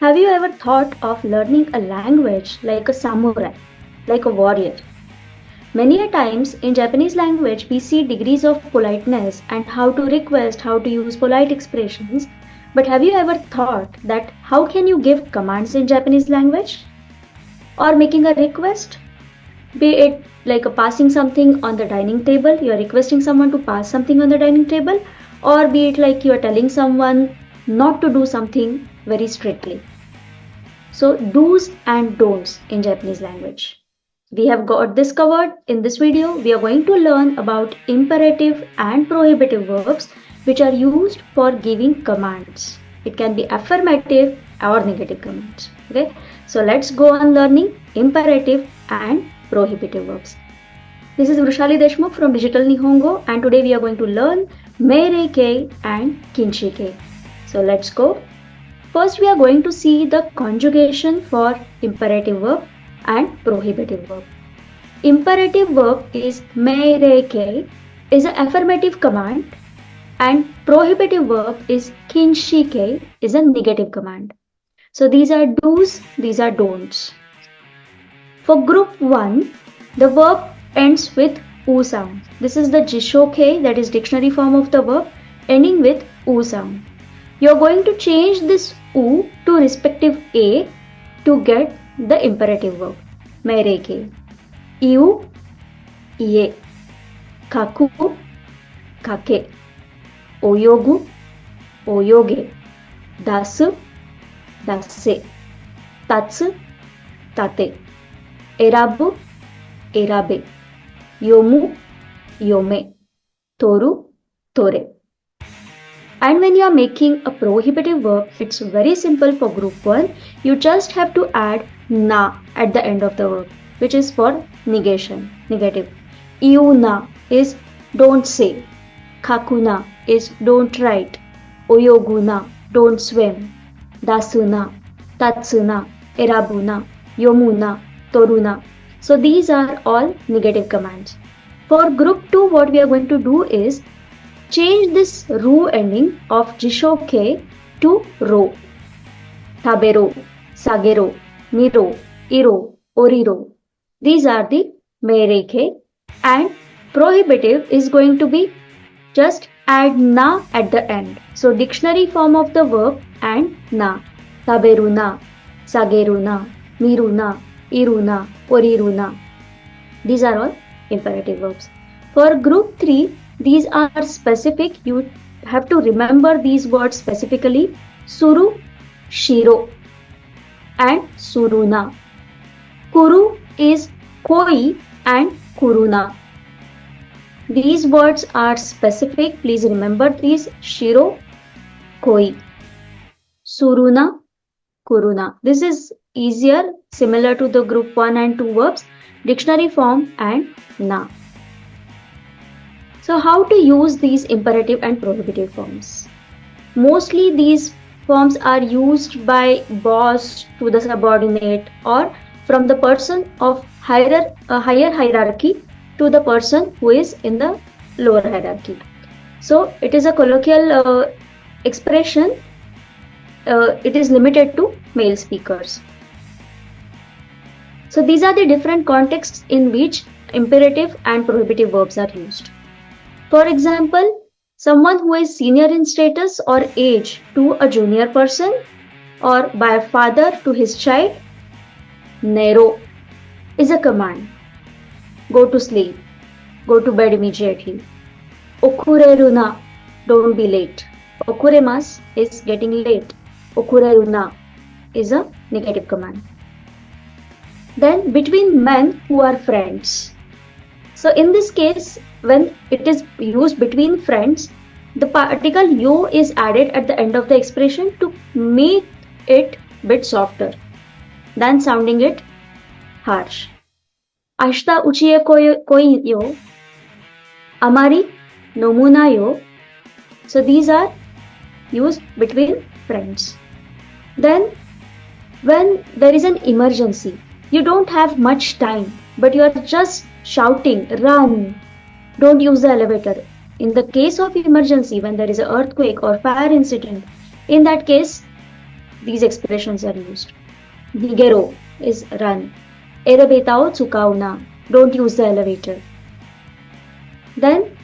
Have you ever thought of learning a language like a samurai, like a warrior? Many a times in Japanese language we see degrees of politeness and how to request, how to use polite expressions. But have you ever thought that how can you give commands in Japanese language? Or making a request? Be it like a passing something on the dining table, you are requesting someone to pass something on the dining table, or be it like you are telling someone not to do something very strictly. So do's and don'ts in Japanese language. We have got this covered. In this video, we are going to learn about imperative and prohibitive verbs which are used for giving commands. It can be affirmative or negative commands. Okay, so let's go on learning imperative and prohibitive verbs. This is Vrushali Deshmukh from Digital Nihongo, and today we are going to learn mere ke and kinshi ke. So let's go. First, we are going to see the conjugation for imperative verb and prohibitive verb. Imperative verb is mere ke, is an affirmative command, and prohibitive verb is kinshi ke, is a negative command. So these are do's, these are don'ts. For group 1, the verb ends with u sound. This is the jishoke, that is dictionary form of the verb, ending with u sound. You are going to change this u to respective a to get the imperative verb. Mere ke. Iu, ie. Kaku, kake. Oyogu, oyoge. Dasu, dasse. Tatsu, tate. Erabu, erabe. Yomu, yome. Toru, tore. And when you are making a prohibitive verb, it's very simple for group 1. You just have to add na at the end of the verb, which is for negation, negative. Iuna is don't say. Kakuna is don't write. Oyoguna, don't swim. Dasuna, tatsuna, erabuna, yomuna, toruna. So these are all negative commands. For group 2, what we are going to do is change this ru ending of jishoke to ro. Tabero, sagero, miro, iro, oriro. These are the mereke, and prohibitive is going to be just add na at the end. So dictionary form of the verb and na. Taberuna, sageruna, miruna, iruna, oriruna. These are all imperative verbs. For group 3, these are specific. You have to remember these words specifically. Suru, shiro, and suruna. Kuru is koi and kuruna. These words are specific. Please remember these. Shiro, koi. Suruna, kuruna. This is easier, similar to the group 1 and 2 verbs. Dictionary form and na. So how to use these imperative and prohibitive forms? Mostly these forms are used by boss to the subordinate, or from the person of higher hierarchy to the person who is in the lower hierarchy. So it is a colloquial expression. It is limited to male speakers. So these are the different contexts in which imperative and prohibitive verbs are used. For example, someone who is senior in status or age to a junior person, or by a father to his child. Nero is a command. Go to sleep. Go to bed immediately. Okureruna, don't be late. Okuremasu is getting late. Okureruna is a negative command. Then between men who are friends. So in this case, when it is used between friends, the particle yo is added at the end of the expression to make it bit softer than sounding it harsh. Ashita uchiye koi yo, amari nomuna yo. So these are used between friends. Then when there is an emergency, you don't have much time, but you are just shouting, run, don't use the elevator. In the case of emergency, when there is an earthquake or fire incident, in that case, these expressions are used. Nigero is run. Erebetao tsukauna, don't use the elevator. Then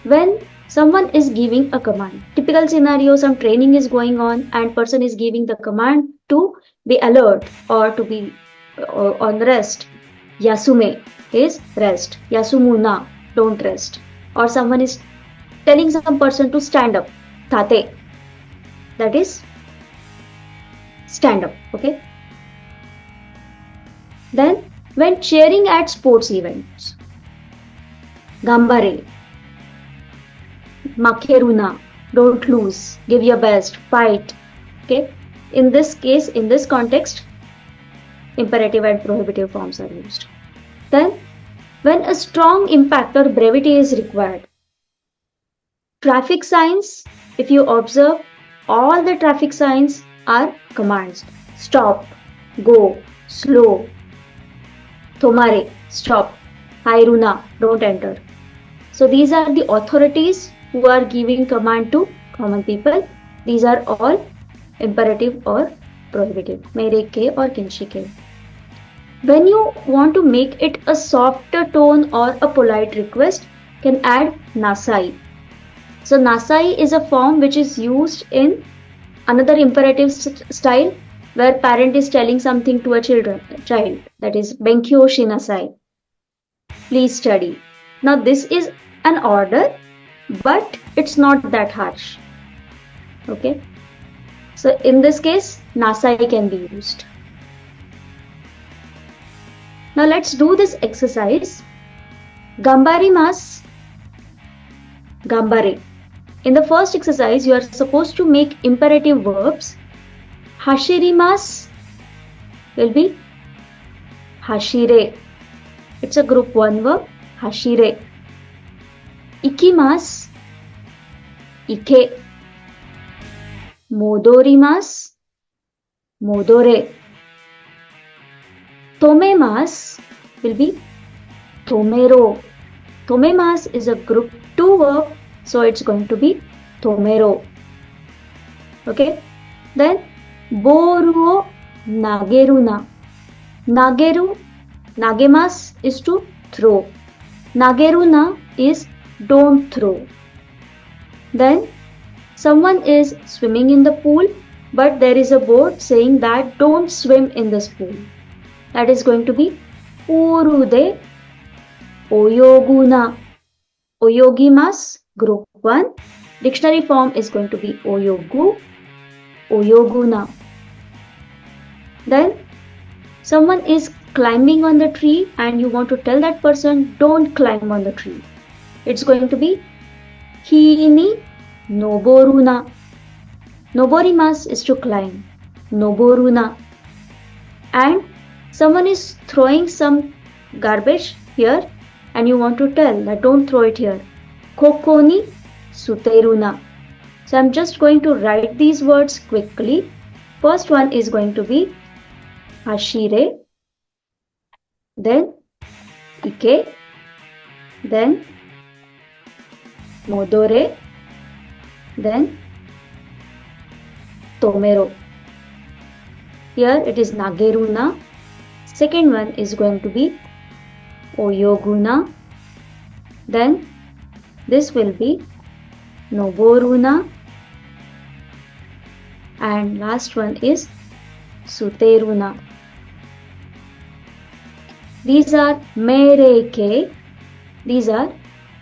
when someone is giving a command, typical scenario, some training is going on and person is giving the command to be alert or to be on rest. Yasume is rest. Yasumuna, don't rest. Or someone is telling some person to stand up. Tate, that is stand up. Okay. Then when cheering at sports events, Gambare, Makeruna, don't lose, give your best, fight. Okay. In this case, in this context, imperative and prohibitive forms are used. Then, when a strong impact or brevity is required, traffic signs, if you observe, all the traffic signs are commands. Stop, go, slow. Tomare, stop. Hairuna, don't enter. So these are the authorities who are giving command to common people. These are all imperative or prohibitive. Mere ke or kinshi ke. When you want to make it a softer tone or a polite request, can add nasai. So nasai is a form which is used in another imperative style where parent is telling something to a child, that is benkyo shinasai, please study. Now this is an order, but it's not that harsh. Okay, so in this case nasai can be used. Now let's do this exercise. Gambarimasu, gambare. In the first exercise, you are supposed to make imperative verbs. Hashirimasu will be hashire. It's a group 1 verb, hashire. Ikimasu, ike. Modorimasu, modore. Tomemasu will be tomero. Tomemasu is a group 2 verb, so it's going to be tomero. Okay. Then boruo nageruna. Nageru, nagemasu is to throw. Nageruna is don't throw. Then someone is swimming in the pool, but there is a board saying that don't swim in this pool. That is going to be urude oyoguna. Oyogimasu, group 1. Dictionary form is going to be oyogu, oyoguna. Then someone is climbing on the tree and you want to tell that person don't climb on the tree. It's going to be hini noboruna. Noborimasu is to climb. Noboruna. And someone is throwing some garbage here and you want to tell that don't throw it here. Koko ni suteruna. So I'm just going to write these words quickly. First one is going to be hashire, then ike, then modore, then tomero. Here it is nageruna. Second one is going to be oyoguna. Then this will be noboruna. And last one is suteruna. These are mereke. These are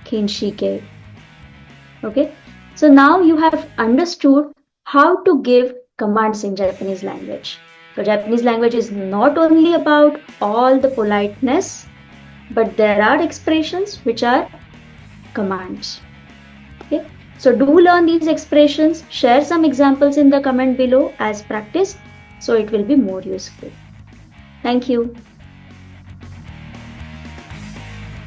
kinshike. Okay. So now you have understood how to give commands in Japanese language. So Japanese language is not only about all the politeness, but there are expressions which are commands. Okay. So do learn these expressions, share some examples in the comment below as practice, so it will be more useful. Thank you.